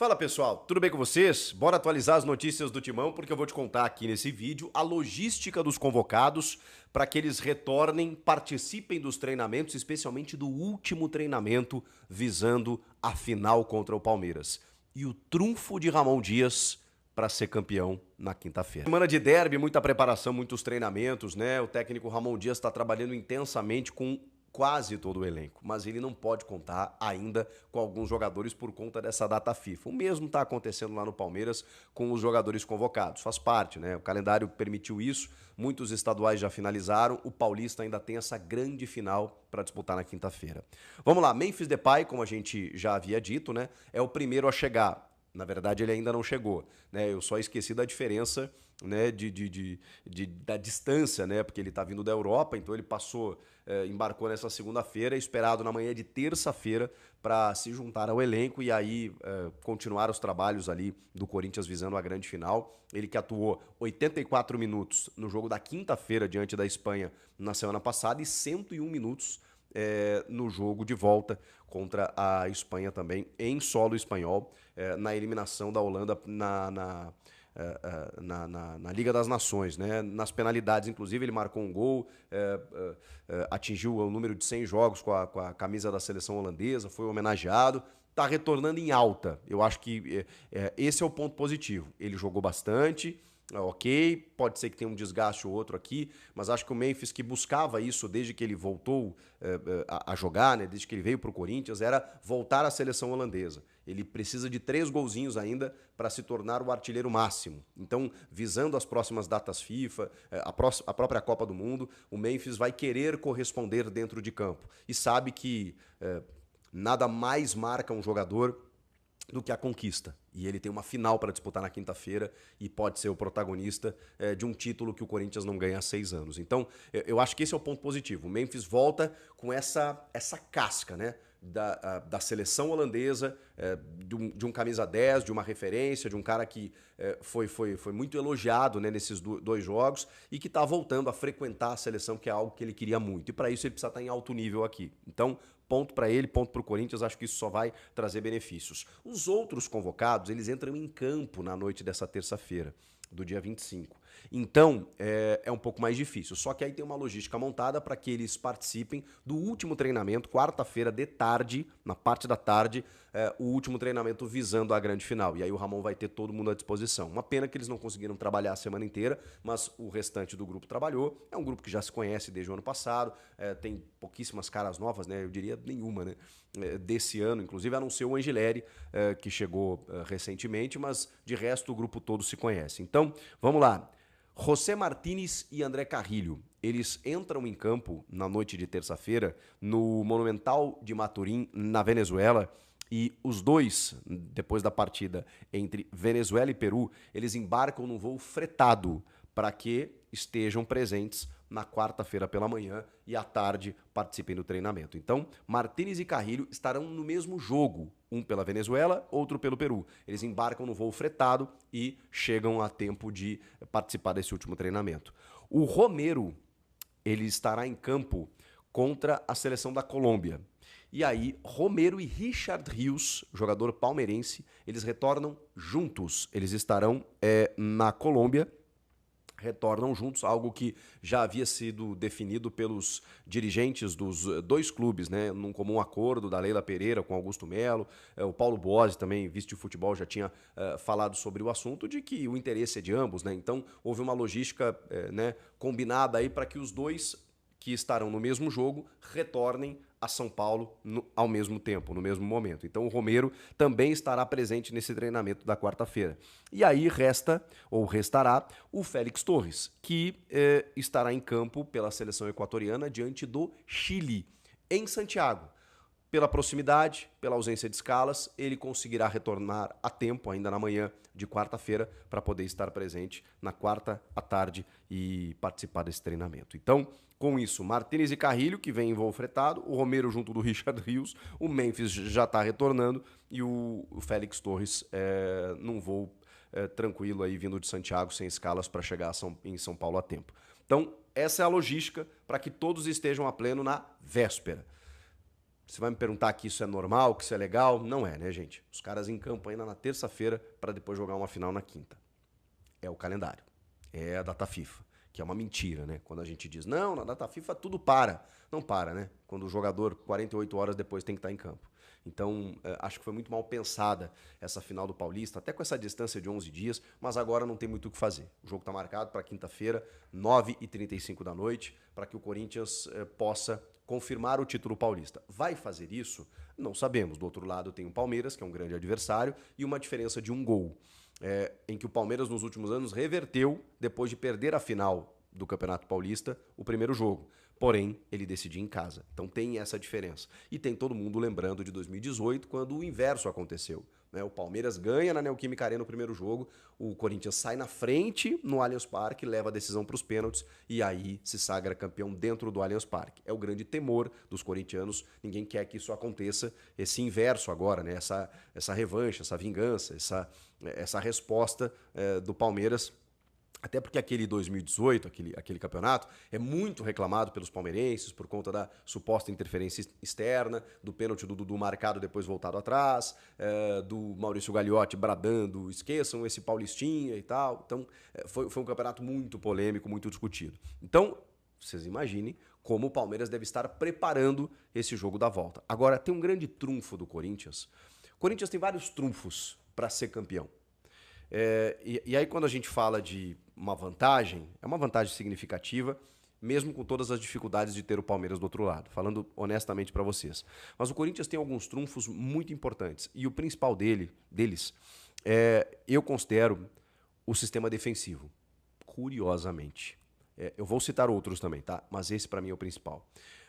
Fala pessoal, tudo bem com vocês? Bora atualizar as notícias do Timão porque eu vou te contar aqui nesse vídeo a logística dos convocados para que eles retornem, participem dos treinamentos, especialmente do último treinamento visando a final contra o Palmeiras. E o trunfo de Ramon Dias para ser campeão na quinta-feira. Semana de derby, muita preparação, muitos treinamentos, né? O técnico Ramon Dias está trabalhando intensamente com quase todo o elenco, mas ele não pode contar ainda com alguns jogadores por conta dessa data FIFA. O mesmo está acontecendo lá no Palmeiras com os jogadores convocados, faz parte, né? O calendário permitiu isso, muitos estaduais já finalizaram, o Paulista ainda tem essa grande final para disputar na quinta-feira. Vamos lá, Memphis Depay, como a gente já havia dito, né? É o primeiro a chegar. Na verdade, ele ainda não chegou, né? Eu só esqueci da diferença, né, da distância, né? Porque ele está vindo da Europa, então ele embarcou nessa segunda-feira, esperado na manhã de terça-feira para se juntar ao elenco e aí continuar os trabalhos ali do Corinthians visando a grande final. Ele que atuou 84 minutos no jogo da quinta-feira diante da Espanha na semana passada e 101 minutos no jogo de volta contra a Espanha também, em solo espanhol, na eliminação da Holanda na Liga das Nações, né? Nas penalidades, inclusive, ele marcou um gol, atingiu o número de 100 jogos com a camisa da seleção holandesa, foi homenageado, está retornando em alta. Eu acho que esse é o ponto positivo. Ele jogou bastante, ok, pode ser que tenha um desgaste ou outro aqui, mas acho que o Memphis, que buscava isso desde que ele voltou a jogar, né, desde que ele veio para o Corinthians, era voltar à seleção holandesa. Ele precisa de 3 golzinhos ainda para se tornar o artilheiro máximo. Então, visando as próximas datas FIFA, a própria Copa do Mundo, o Memphis vai querer corresponder dentro de campo. E sabe que nada mais marca um jogador do que a conquista. E ele tem uma final para disputar na quinta-feira e pode ser o protagonista de um título que o Corinthians não ganha há 6 anos. Então, eu acho que esse é o ponto positivo. O Memphis volta com essa casca, né? Da seleção holandesa, de um camisa 10, de uma referência, de um cara que foi muito elogiado, né, nesses 2 jogos e que está voltando a frequentar a seleção, que é algo que ele queria muito. E para isso ele precisa estar em alto nível aqui. Então, ponto para ele, ponto para o Corinthians, acho que isso só vai trazer benefícios. Os outros convocados, eles entram em campo na noite dessa terça-feira, do dia 25. Então, é um pouco mais difícil. Só que aí tem uma logística montada para que eles participem do último treinamento, quarta-feira de tarde, na parte da tarde, o último treinamento visando a grande final. E aí o Ramon vai ter todo mundo à disposição. Uma pena que eles não conseguiram trabalhar a semana inteira, mas o restante do grupo trabalhou. É um grupo que já se conhece desde o ano passado, tem pouquíssimas caras novas, né? Eu diria nenhuma, né? Desse ano, inclusive, a não ser o Angileri, que chegou recentemente, mas de resto o grupo todo se conhece. Então, vamos lá. José Martínez e André Carrilho, eles entram em campo na noite de terça-feira no Monumental de Maturim, na Venezuela, e os dois, depois da partida entre Venezuela e Peru, eles embarcam num voo fretado para que estejam presentes na quarta-feira pela manhã e à tarde participem do treinamento. Então, Martínez e Carrilho estarão no mesmo jogo, um pela Venezuela, outro pelo Peru. Eles embarcam no voo fretado e chegam a tempo de participar desse último treinamento. O Romero, ele estará em campo contra a seleção da Colômbia. E aí, Romero e Richard Rios, jogador palmeirense, eles retornam juntos. Eles estarão na Colômbia, retornam juntos, algo que já havia sido definido pelos dirigentes dos 2 clubes, né, num comum acordo da Leila Pereira com Augusto Melo. O Paulo Bosi, também vice de futebol, já tinha falado sobre o assunto de que o interesse é de ambos, né? Então houve uma logística né, combinada aí para que os 2 que estarão no mesmo jogo retornem a São Paulo ao mesmo tempo, no mesmo momento. Então o Romero também estará presente nesse treinamento da quarta-feira. E aí restará o Félix Torres, que estará em campo pela seleção equatoriana diante do Chile, em Santiago. Pela proximidade, pela ausência de escalas, ele conseguirá retornar a tempo, ainda na manhã de quarta-feira, para poder estar presente na quarta à tarde e participar desse treinamento. Então, com isso, Martínez e Carrilho, que vem em voo fretado, o Romero junto do Richard Rios, o Memphis já está retornando e o Félix Torres num voo tranquilo aí, vindo de Santiago, sem escalas, para chegar em São Paulo a tempo. Então, essa é a logística para que todos estejam a pleno na véspera. Você vai me perguntar que isso é normal, que isso é legal? Não é, né, gente? Os caras em campo ainda na terça-feira para depois jogar uma final na quinta. É o calendário. É a data FIFA, que é uma mentira, né? Quando a gente diz, não, na data FIFA tudo para. Não para, né? Quando o jogador, 48 horas depois, tem que estar em campo. Então, acho que foi muito mal pensada essa final do Paulista, até com essa distância de 11 dias, mas agora não tem muito o que fazer. O jogo está marcado para quinta-feira, 9h35 da noite, para que o Corinthians possa confirmar o título paulista. Vai fazer isso? Não sabemos. Do outro lado tem o Palmeiras, que é um grande adversário, e uma diferença de um gol, em que o Palmeiras nos últimos anos reverteu depois de perder a final do Campeonato Paulista, o primeiro jogo. Porém, ele decidiu em casa. Então tem essa diferença. E tem todo mundo lembrando de 2018, quando o inverso aconteceu. O Palmeiras ganha na Neoquímica Arena no primeiro jogo, o Corinthians sai na frente no Allianz Parque, leva a decisão para os pênaltis e aí se sagra campeão dentro do Allianz Parque. É o grande temor dos corintianos, ninguém quer que isso aconteça, esse inverso agora, né? Essa revanche, essa vingança, essa resposta do Palmeiras. Até porque aquele 2018, aquele campeonato, é muito reclamado pelos palmeirenses por conta da suposta interferência externa, do pênalti do Dudu marcado depois voltado atrás, do Maurício Gagliotti bradando, esqueçam esse Paulistinha e tal. Então, foi um campeonato muito polêmico, muito discutido. Então, vocês imaginem como o Palmeiras deve estar preparando esse jogo da volta. Agora, tem um grande trunfo do Corinthians. O Corinthians tem vários trunfos para ser campeão. E aí quando a gente fala de uma vantagem, é uma vantagem significativa, mesmo com todas as dificuldades de ter o Palmeiras do outro lado, falando honestamente para vocês. Mas o Corinthians tem alguns trunfos muito importantes, e o principal deles, eu considero o sistema defensivo, curiosamente. Eu vou citar outros também, tá? Mas esse para mim é o principal.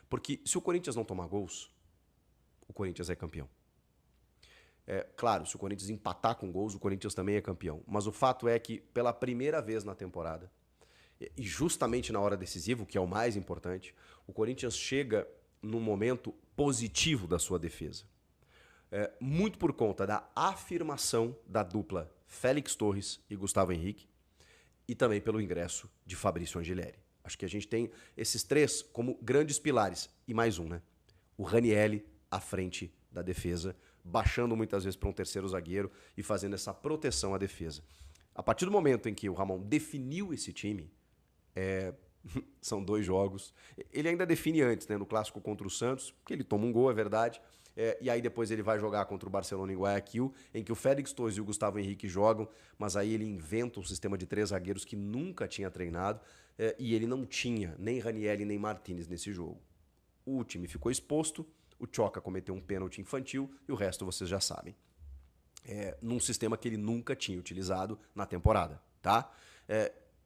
Porque se o Corinthians não tomar gols, o Corinthians é campeão. Claro, se o Corinthians empatar com gols, o Corinthians também é campeão. Mas o fato é que, pela primeira vez na temporada, e justamente na hora decisiva, o que é o mais importante, o Corinthians chega num momento positivo da sua defesa. Muito por conta da afirmação da dupla Félix Torres e Gustavo Henrique, e também pelo ingresso de Fabrício Angelieri. Acho que a gente tem esses três como grandes pilares, e mais um, né? O Ranielli à frente da defesa, baixando muitas vezes para um terceiro zagueiro e fazendo essa proteção à defesa. A partir do momento em que o Ramon definiu esse time, são 2 jogos. Ele ainda define antes, né, no clássico contra o Santos, porque ele toma um gol, é verdade, e aí depois ele vai jogar contra o Barcelona em Guayaquil, em que o Félix Torres e o Gustavo Henrique jogam, mas aí ele inventa um sistema de 3 zagueiros que nunca tinha treinado, e ele não tinha nem Ranielli nem Martínez nesse jogo. O time ficou exposto, o Tchoca cometeu um pênalti infantil e o resto vocês já sabem. Num sistema que ele nunca tinha utilizado na temporada, tá?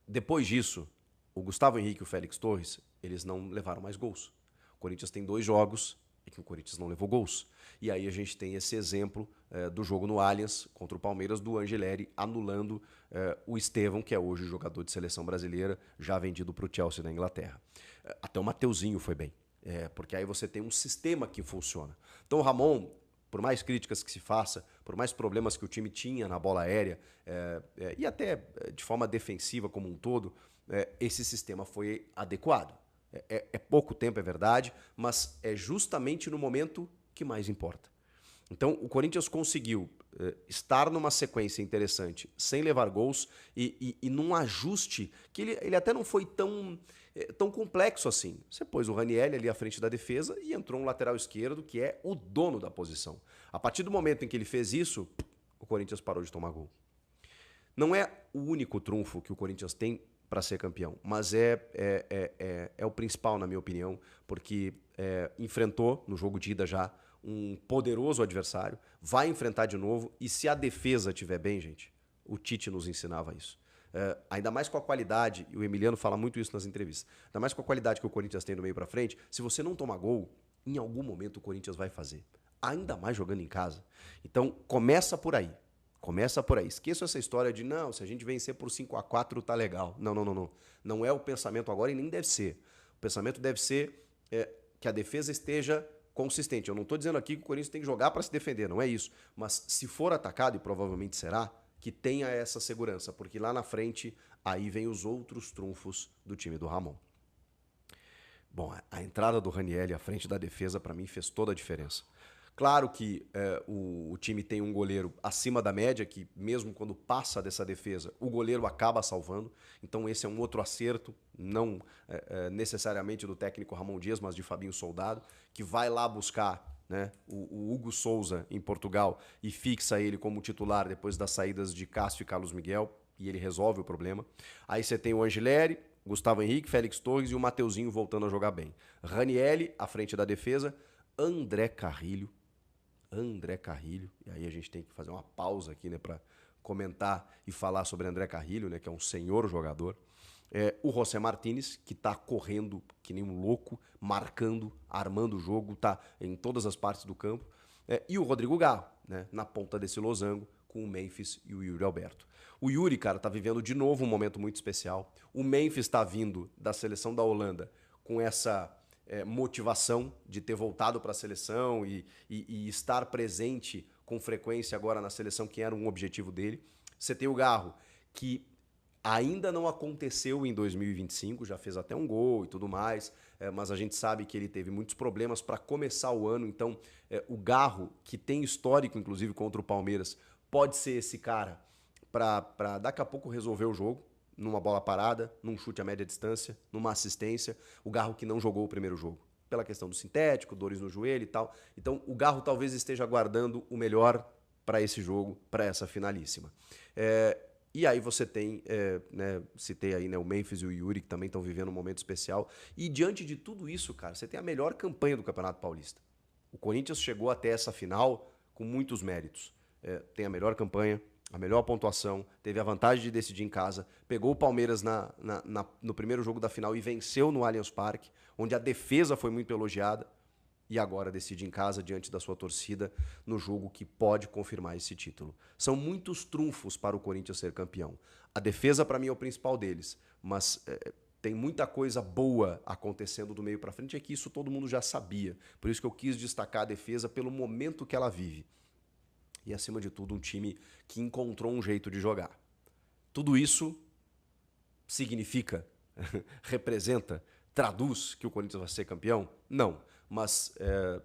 Depois disso, o Gustavo Henrique e o Félix Torres, eles não levaram mais gols. O Corinthians tem 2 jogos em que o Corinthians não levou gols. E aí a gente tem esse exemplo do jogo no Allianz contra o Palmeiras, do Angelieri anulando o Estevão, que é hoje jogador de seleção brasileira, já vendido para o Chelsea na Inglaterra. Até o Mateuzinho foi bem. Porque aí você tem um sistema que funciona. Então o Ramon, por mais críticas que se faça, por mais problemas que o time tinha na bola aérea, e até de forma defensiva como um todo, esse sistema foi adequado. É pouco tempo, é verdade, mas é justamente no momento que mais importa. Então o Corinthians conseguiu estar numa sequência interessante, sem levar gols, e num ajuste que ele até não foi tão complexo assim. Você pôs o Ranielli ali à frente da defesa e entrou um lateral esquerdo que é o dono da posição. A partir do momento em que ele fez isso, o Corinthians parou de tomar gol. Não é o único trunfo que o Corinthians tem para ser campeão, mas é o principal, na minha opinião, porque enfrentou no jogo de ida já um poderoso adversário, vai enfrentar de novo, e se a defesa estiver bem, gente, o Tite nos ensinava isso. Ainda mais com a qualidade, e o Emiliano fala muito isso nas entrevistas, ainda mais com a qualidade que o Corinthians tem do meio para frente, se você não tomar gol, em algum momento o Corinthians vai fazer. Ainda mais jogando em casa. Então, começa por aí. Começa por aí. Esqueça essa história de, não, se a gente vencer por 5-4 tá legal. Não. Não é o pensamento agora e nem deve ser. O pensamento deve ser que a defesa esteja consistente. Eu não estou dizendo aqui que o Corinthians tem que jogar para se defender, não é isso. Mas se for atacado, e provavelmente será, que tenha essa segurança, porque lá na frente, aí vem os outros trunfos do time do Ramon. Bom, a entrada do Ranieri à frente da defesa, para mim, fez toda a diferença. Claro que o time tem um goleiro acima da média, que mesmo quando passa dessa defesa, o goleiro acaba salvando. Então esse é um outro acerto, não necessariamente do técnico Ramon Dias, mas de Fabinho Soldado, que vai lá buscar, né, o Hugo Souza em Portugal e fixa ele como titular depois das saídas de Cássio e Carlos Miguel, e ele resolve o problema. Aí você tem o Angileri, Gustavo Henrique, Félix Torres e o Mateuzinho voltando a jogar bem. Ranieri à frente da defesa, André Carrilho, e aí a gente tem que fazer uma pausa aqui, né, para comentar e falar sobre André Carrilho, né, que é um senhor jogador. O José Martínez, que tá correndo que nem um louco, marcando, armando o jogo, tá em todas as partes do campo. E o Rodrigo Garro, né, na ponta desse losango, com o Memphis e o Yuri Alberto. O Yuri, cara, tá vivendo de novo um momento muito especial. O Memphis tá vindo da seleção da Holanda com essa motivação de ter voltado para a seleção e estar presente com frequência agora na seleção, que era um objetivo dele. Você tem o Garro, que ainda não aconteceu em 2025, já fez até um gol e tudo mais, mas a gente sabe que ele teve muitos problemas para começar o ano, então o Garro, que tem histórico inclusive contra o Palmeiras, pode ser esse cara para daqui a pouco resolver o jogo, numa bola parada, num chute a média distância, numa assistência. O Garro que não jogou o primeiro jogo, pela questão do sintético, dores no joelho e tal. Então o Garro talvez esteja aguardando o melhor para esse jogo, para essa finalíssima. E aí você tem, né, citei aí, né, o Memphis e o Yuri, que também estão vivendo um momento especial. E diante de tudo isso, cara, você tem a melhor campanha do Campeonato Paulista. O Corinthians chegou até essa final com muitos méritos. Tem a melhor campanha, a melhor pontuação, teve a vantagem de decidir em casa, pegou o Palmeiras no primeiro jogo da final e venceu no Allianz Parque, onde a defesa foi muito elogiada, e agora decide em casa, diante da sua torcida, no jogo que pode confirmar esse título. São muitos trunfos para o Corinthians ser campeão. A defesa, para mim, é o principal deles, mas tem muita coisa boa acontecendo do meio para frente, é que isso todo mundo já sabia. Por isso que eu quis destacar a defesa pelo momento que ela vive. E, acima de tudo, um time que encontrou um jeito de jogar. Tudo isso significa, representa, traduz que o Corinthians vai ser campeão? Não, mas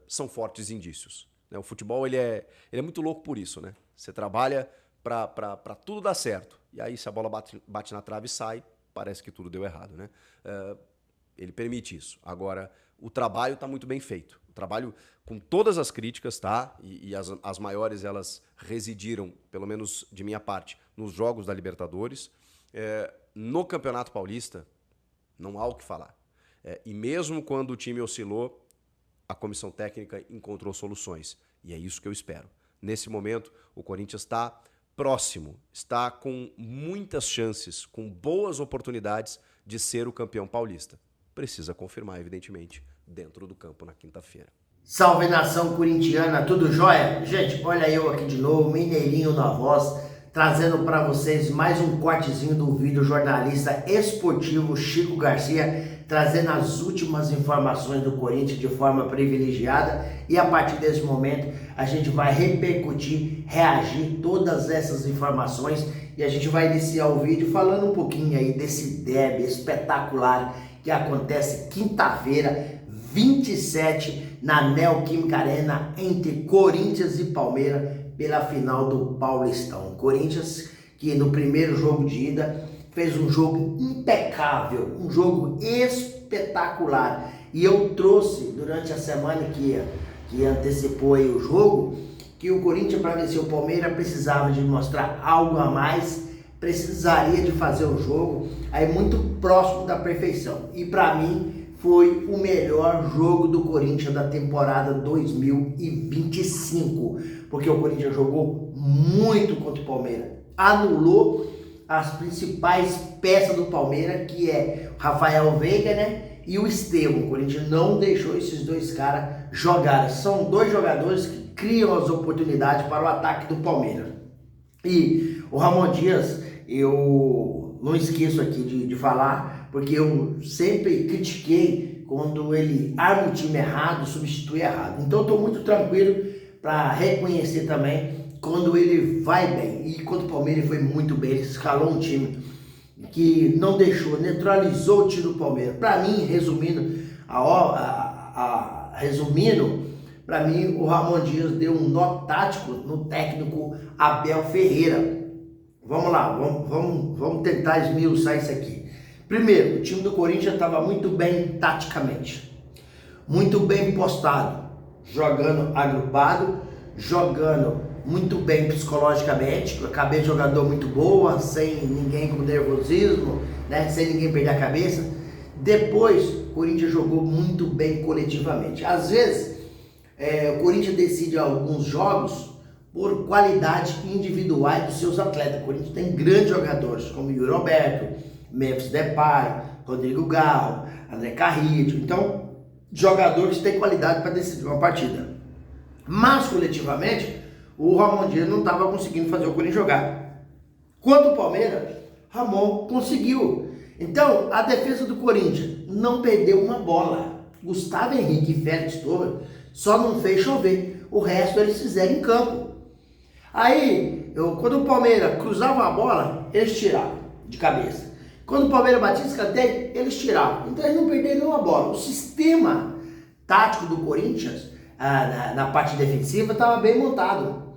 são fortes indícios. Né? O futebol ele é muito louco por isso. Né? Você trabalha para tudo dar certo. E aí, se a bola bate na trave e sai, parece que tudo deu errado. Né? Ele permite isso. Agora, o trabalho está muito bem feito. O trabalho com todas as críticas, tá? E as maiores, elas residiram, pelo menos de minha parte, nos jogos da Libertadores. No Campeonato Paulista, não há o que falar. E mesmo quando o time oscilou, a comissão técnica encontrou soluções. E é isso que eu espero. Nesse momento, o Corinthians está próximo, está com muitas chances, com boas oportunidades de ser o campeão paulista. Precisa confirmar, evidentemente, dentro do campo na quinta-feira. Salve, nação corintiana, tudo jóia? Gente, olha eu aqui de novo, Mineirinho na voz, trazendo para vocês mais um cortezinho do vídeo jornalista esportivo Chico Garcia, trazendo as últimas informações do Corinthians de forma privilegiada, e a partir desse momento a gente vai repercutir, reagir todas essas informações, e a gente vai iniciar o vídeo falando um pouquinho aí desse derby espetacular que acontece quinta-feira, 27, na Neoquímica Arena, entre Corinthians e Palmeiras, pela final do Paulistão. Corinthians, que no primeiro jogo de ida fez um jogo impecável, um jogo espetacular. E eu trouxe durante a semana que antecipou aí o jogo, que o Corinthians, para vencer o Palmeiras, precisava de mostrar algo a mais, precisaria de fazer o jogo aí muito próximo da perfeição. E para mim foi o melhor jogo do Corinthians da temporada 2025, porque o Corinthians jogou muito contra o Palmeiras, anulou as principais peças do Palmeiras, que é o Rafael Veiga, né, e o Estevão. O Corinthians não deixou esses dois caras jogarem. São dois jogadores que criam as oportunidades para o ataque do Palmeiras. E o Ramon Dias, eu não esqueço aqui de falar, porque eu sempre critiquei quando ele arma o time errado, substitui errado. Então eu estou muito tranquilo para reconhecer também quando ele vai bem. E contra o Palmeiras ele foi muito bem, ele escalou um time que não deixou, neutralizou o time do Palmeiras. Para mim, resumindo, Resumindo, para mim o Ramon Dias deu um nó tático no técnico Abel Ferreira. Vamos lá, vamos tentar esmiuçar isso aqui. Primeiro, o time do Corinthians estava muito bem taticamente, muito bem postado, jogando agrupado, jogando muito bem psicologicamente, a cabeça de jogador muito boa, sem ninguém com nervosismo, né, sem ninguém perder a cabeça. Depois, o Corinthians jogou muito bem coletivamente. Às vezes, o Corinthians decide alguns jogos por qualidade individual dos seus atletas. O Corinthians tem grandes jogadores, como Yuri Alberto, Memphis Depay, Rodrigo Garro, André Carrillo. Então, jogadores têm qualidade para decidir uma partida. Mas, coletivamente, o Ramon Dias não estava conseguindo fazer o Corinthians jogar. Quanto ao Palmeiras, Ramon conseguiu. Então, a defesa do Corinthians não perdeu uma bola. Gustavo Henrique e Félix Torres só não fez chover. O resto eles fizeram em campo. Aí, quando o Palmeiras cruzava a bola, eles tiravam de cabeça. Quando o Palmeiras batia escanteio, eles tiravam. Então, eles não perderam nenhuma bola. O sistema tático do Corinthians, na parte defensiva, estava bem montado.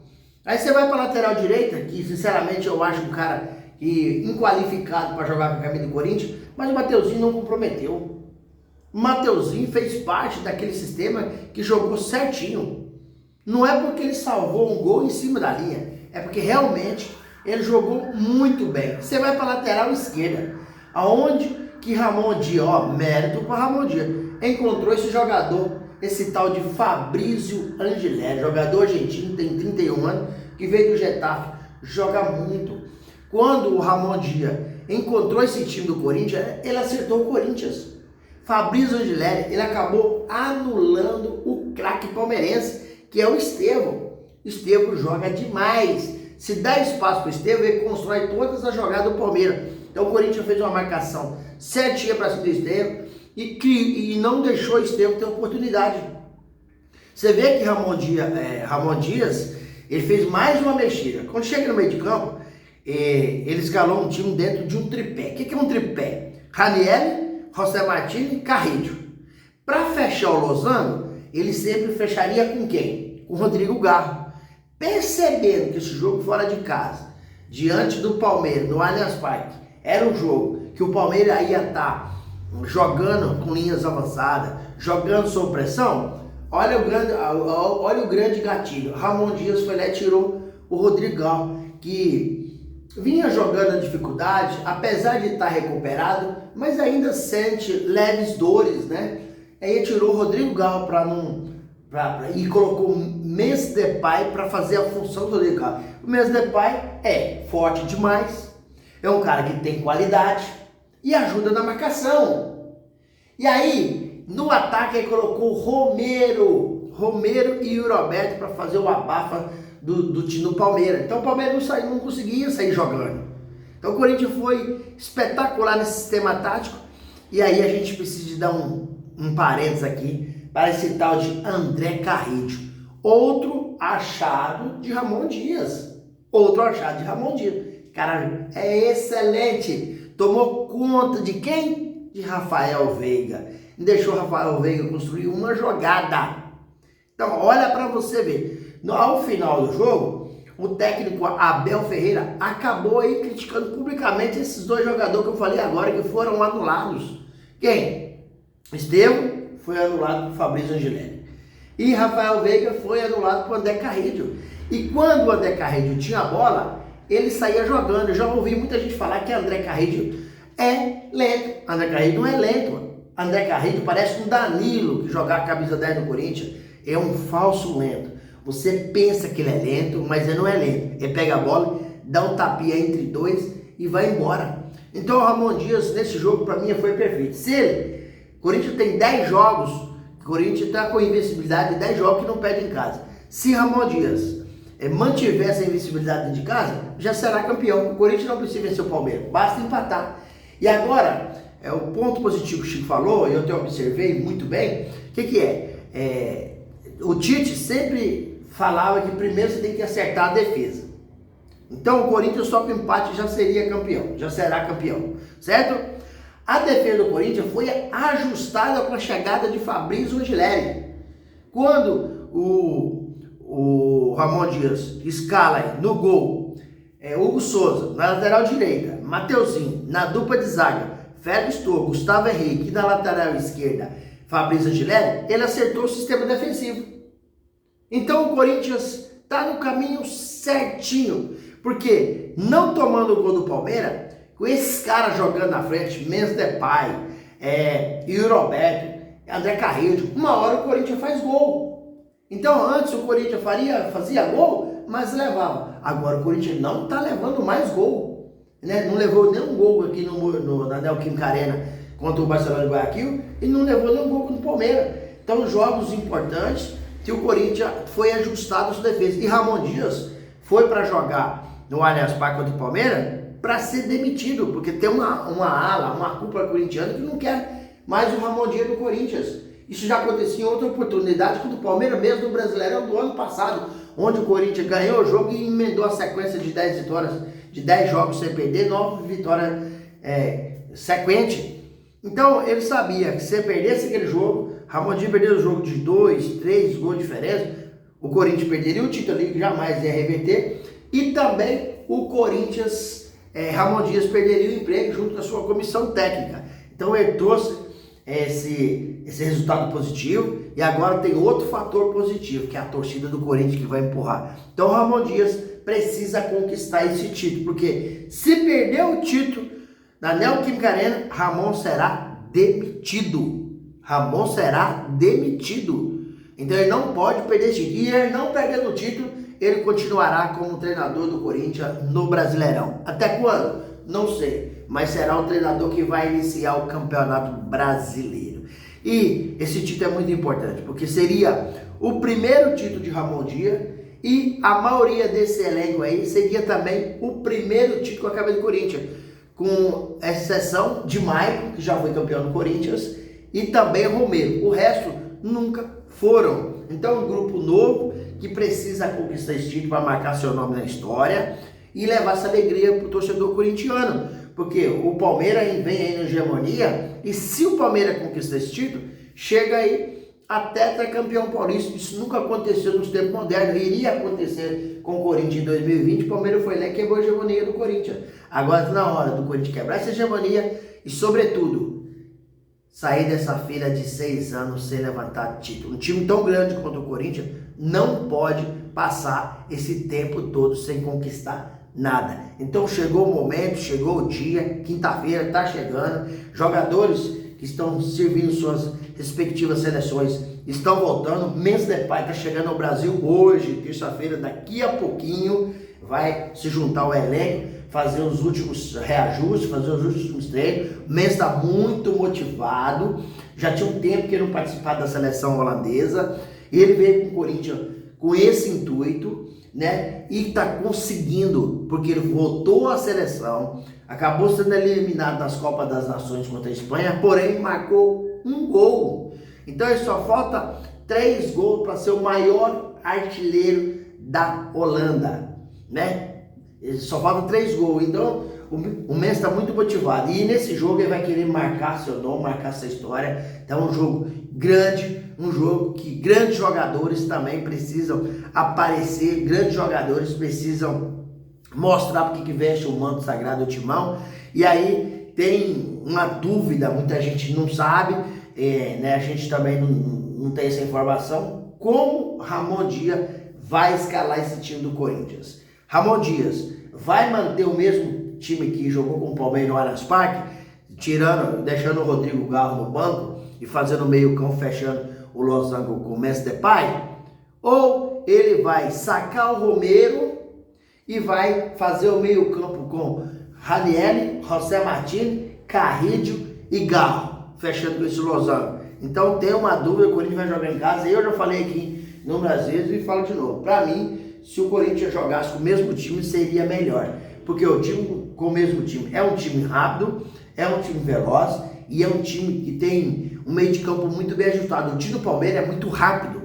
Aí você vai para a lateral direita, que sinceramente eu acho um cara inqualificado para jogar com a camisa do Corinthians, mas o Mateuzinho não comprometeu. O Mateuzinho fez parte daquele sistema que jogou certinho. Não é porque ele salvou um gol em cima da linha, é porque realmente ele jogou muito bem. Você vai para a lateral esquerda, aonde que Ramon Dias, mérito para Ramon Dias, encontrou esse jogador, esse tal de Fabrício Angelelli, jogador argentino, tem 31 anos, que veio do Getafe, joga muito. Quando o Ramon Dias encontrou esse time do Corinthians, ele acertou o Corinthians. Fabrício Angelelli, ele acabou anulando o craque palmeirense, que é o Estevão. O Estevão joga demais. Se dá espaço para o Estevão, ele constrói todas as jogadas do Palmeiras. Então o Corinthians fez uma marcação certinha para cima do Estevão e não deixou o Estevão ter oportunidade. Você vê que Ramon Dias, ele fez mais uma mexida. Quando chega no meio de campo, ele escalou um time dentro de um tripé. O que é um tripé? Ranieri, José Martins e Carrillo. Para fechar o Lozano, ele sempre fecharia com quem? Com o Rodrigo Garro. Percebendo que esse jogo fora de casa, diante do Palmeiras, no Allianz Parque, era um jogo que o Palmeiras ia estar jogando com linhas avançadas, jogando sob pressão, olha o grande gatilho. Ramon Dias foi lá e tirou o Rodrigo Garro, que vinha jogando a dificuldade, apesar de estar recuperado, mas ainda sente leves dores, né? Aí tirou o Rodrigo Garro e colocou o Memphis Depay para fazer a função do Rodrigo Garro. O Memphis Depay é forte demais, é um cara que tem qualidade e ajuda na marcação. E aí, no ataque, ele colocou o Romero e o Roberto para fazer o abafa do time do Palmeiras. Então o Palmeiras não conseguia sair jogando. Então o Corinthians foi espetacular nesse sistema tático. E aí a gente precisa de dar um parênteses aqui para esse tal de André Carrillo. Outro achado de Ramon Dias. Cara, é excelente. Tomou conta de quem? De Rafael Veiga. E deixou Rafael Veiga construir uma jogada. Então, olha para você ver. Ao final do jogo, o técnico Abel Ferreira acabou aí criticando publicamente esses dois jogadores que eu falei agora que foram anulados. Quem? Estevão foi anulado por Fabrício Angelelli. E Rafael Veiga foi anulado por André Carrillo. E quando o André Carrillo tinha a bola, ele saía jogando. Eu já ouvi muita gente falar que André Carrillo é lento. André Carrillo não é lento. André Carrillo parece um Danilo que jogar a camisa 10 do Corinthians. É um falso lento. Você pensa que ele é lento, mas ele não é lento. Ele pega a bola, dá um tapinha entre dois e vai embora. Então o Ramon Dias nesse jogo para mim foi perfeito. O Corinthians tem 10 jogos, o Corinthians está com invencibilidade de 10 jogos que não perde em casa. Se Ramon Dias mantiver essa invencibilidade dentro de casa, já será campeão. O Corinthians não precisa vencer o Palmeiras, basta empatar. E agora, o ponto positivo que o Chico falou, e eu te observei muito bem, o que é? O Tite sempre falava que primeiro você tem que acertar a defesa. Então o Corinthians só com empate já seria campeão, já será campeão, certo? A defesa do Corinthians foi ajustada com a chegada de Fabrício Angileri. Quando o Ramon Dias escala no gol Hugo Souza, na lateral direita, Mateuzinho, na dupla de zaga, Félix Torres, Gustavo Henrique, e na lateral esquerda, Fabrício Angileri, ele acertou o sistema defensivo. Então o Corinthians está no caminho certinho, porque não tomando o gol do Palmeiras, com esses caras jogando na frente, Memphis Depay, Yuri Alberto, André Carrillo, uma hora o Corinthians faz gol. Então antes o Corinthians fazia gol, mas levava. Agora o Corinthians não está levando mais gol, né? Não levou nenhum gol aqui na Neoquímica Arena contra o Barcelona de Guayaquil e não levou nenhum gol contra o Palmeiras. Então jogos importantes que o Corinthians foi ajustado a sua defesa. E Ramon Dias foi para jogar no Allianz Parque contra o Palmeiras para ser demitido, porque tem uma ala, uma cúpula corintiana que não quer mais o Ramon Dias no Corinthians. Isso já acontecia em outra oportunidade com o Palmeiras, mesmo no Brasileirão do ano passado, onde o Corinthians ganhou o jogo e emendou a sequência de 10 vitórias, de 10 jogos sem perder, 9 vitórias sequentes. Então ele sabia que se perdesse aquele jogo, Ramon Dias perdeu o jogo de 2, 3 gols de diferença, o Corinthians perderia o título ali, que jamais ia reverter, e também o Corinthians, Ramon Dias perderia o emprego junto com a sua comissão técnica. Então ele trouxe esse resultado positivo e agora tem outro fator positivo, que é a torcida do Corinthians que vai empurrar. Então o Ramon Dias precisa conquistar esse título, porque se perder o título na Neoquímica Arena, Ramon será demitido. Ramon será demitido. Então ele não pode perder esse título. E ele não perdendo o título, ele continuará como treinador do Corinthians no Brasileirão. Até quando? Não sei. Mas será o treinador que vai iniciar o Campeonato Brasileiro. E esse título é muito importante, porque seria o primeiro título de Ramon Dias e a maioria desse elenco aí seria também o primeiro título com a camisa do Corinthians, com exceção de Maicon, que já foi campeão do Corinthians, e também Romero. O resto nunca foram. Então um grupo novo que precisa conquistar esse título para marcar seu nome na história e levar essa alegria para o torcedor corintiano, porque o Palmeiras vem aí na hegemonia, e se o Palmeiras conquistar esse título, chega aí até campeão paulista. Isso nunca aconteceu nos tempos modernos, iria acontecer com o Corinthians em 2020, o Palmeiras foi lá e quebrou a hegemonia do Corinthians. Agora está na hora do Corinthians quebrar essa hegemonia e, sobretudo, sair dessa fila de 6 anos sem levantar título. Um time tão grande quanto o Corinthians não pode passar esse tempo todo sem conquistar nada. Então chegou o momento, chegou o dia, quinta-feira está chegando, jogadores que estão servindo suas respectivas seleções estão voltando. Memphis Depay está chegando ao Brasil hoje, terça-feira, daqui a pouquinho vai se juntar ao elenco, fazer os últimos reajustes, fazer os últimos treinos. O Memphis está muito motivado, já tinha um tempo que ele não participava da seleção holandesa, e ele veio com o Corinthians com esse intuito, né? E está conseguindo, porque ele voltou à seleção, acabou sendo eliminado nas Copas das Nações contra a Espanha, porém marcou um gol. Então ele só falta 3 gols para ser o maior artilheiro da Holanda, né? Ele só falta 3 gols. Então o Messi está muito motivado, e nesse jogo ele vai querer marcar seu nome, marcar sua história. Então é um jogo grande, um jogo que grandes jogadores também precisam aparecer, grandes jogadores precisam mostrar porque que veste o manto sagrado do Timão. E aí tem uma dúvida, muita gente não sabe, né? A gente também não tem essa informação, como Ramon Dias vai escalar esse time do Corinthians. Ramon Dias vai manter o mesmo time que jogou com o Palmeiras no Allianz Parque, deixando o Rodrigo Garro no banco e fazendo o meio campo, fechando o losango com o Memphis Depay? Ou ele vai sacar o Romero e vai fazer o meio campo com Ranieri, José Martins, Carrillo e Garro, fechando com esse losango? Então tem uma dúvida, o Corinthians vai jogar em casa. Eu já falei aqui inúmeras vezes e falo de novo. Para mim, se o Corinthians jogasse com o mesmo time, seria melhor, porque o time com o mesmo time é um time rápido, é um time veloz e é um time que tem um meio de campo muito bem ajustado. O time do Palmeiras é muito rápido.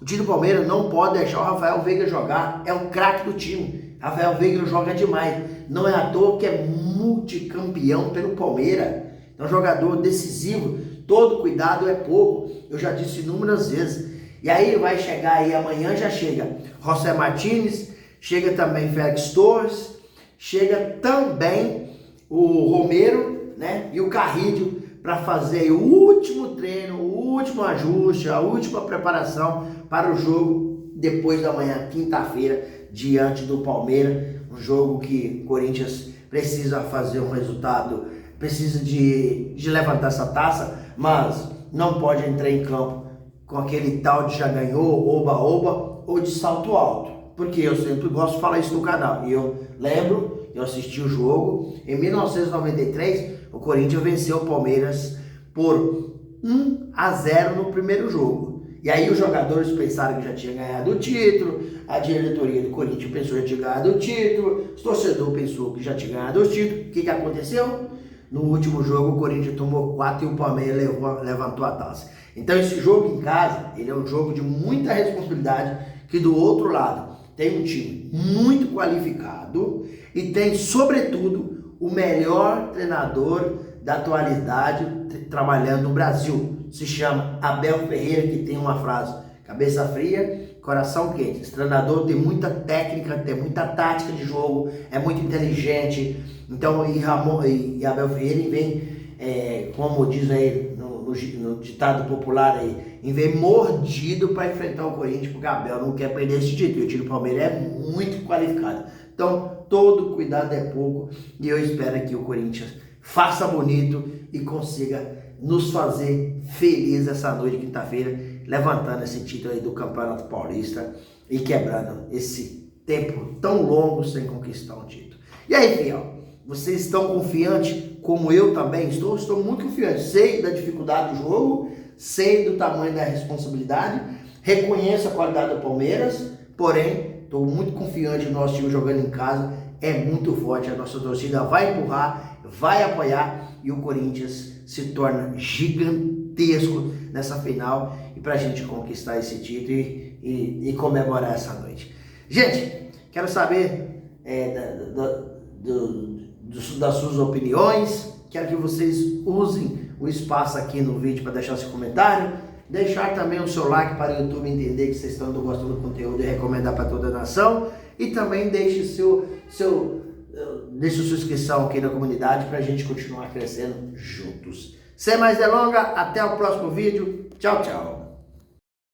O time do Palmeiras não pode deixar o Rafael Veiga jogar, é o craque do time. Rafael Veiga joga demais, não é à toa que é multicampeão pelo Palmeiras. Então, jogador decisivo, todo cuidado é pouco. Eu já disse inúmeras vezes. E aí vai chegar aí, amanhã já chega José Martínez, chega também Félix Torres, chega também o Romero, né? E o Carrillo para fazer o último treino, o último ajuste, a última preparação para o jogo depois da manhã, quinta-feira, diante do Palmeiras. Um jogo que o Corinthians precisa fazer um resultado, precisa de levantar essa taça, mas não pode entrar em campo com aquele tal de já ganhou, oba-oba, ou de salto alto. Porque eu sempre gosto de falar isso no canal. E eu lembro, eu assisti o jogo, em 1993, o Corinthians venceu o Palmeiras por 1-0 no primeiro jogo. E aí os jogadores pensaram que já tinha ganhado o título, a diretoria do Corinthians pensou que já tinha ganhado o título, o torcedor pensou que já tinha ganhado o título. O que aconteceu? No último jogo o Corinthians tomou 4 e o Palmeiras levantou a taça. Então esse jogo em casa, ele é um jogo de muita responsabilidade, que do outro lado tem um time muito qualificado e tem, sobretudo, o melhor treinador da atualidade trabalhando no Brasil. Se chama Abel Ferreira, que tem uma frase: cabeça fria, coração quente. Esse treinador tem muita técnica, tem muita tática de jogo, é muito inteligente. Então, e Abel Ferreira vem, como diz aí no ditado popular aí, vem mordido para enfrentar o Corinthians, porque Abel não quer perder esse título. E o time do Palmeiras é muito qualificado. Então, todo cuidado é pouco, e eu espero que o Corinthians faça bonito e consiga nos fazer feliz essa noite de quinta-feira, levantando esse título aí do Campeonato Paulista e quebrando esse tempo tão longo sem conquistar um título. E aí, fiel, vocês estão confiantes como eu também estou? Estou muito confiante. Sei da dificuldade do jogo, sei do tamanho da responsabilidade, reconheço a qualidade do Palmeiras, porém, estou muito confiante no nosso time jogando em casa. É muito forte, a nossa torcida vai empurrar, vai apoiar e o Corinthians se torna gigantesco nessa final e para a gente conquistar esse título e comemorar essa noite. Gente, quero saber das suas opiniões, quero que vocês usem o espaço aqui no vídeo para deixar seu comentário, deixar também o seu like para o YouTube entender que vocês estão gostando do conteúdo e recomendar para toda a nação, e também deixe sua inscrição aqui na comunidade para a gente continuar crescendo juntos. Sem mais delongas, até o próximo vídeo. Tchau, tchau.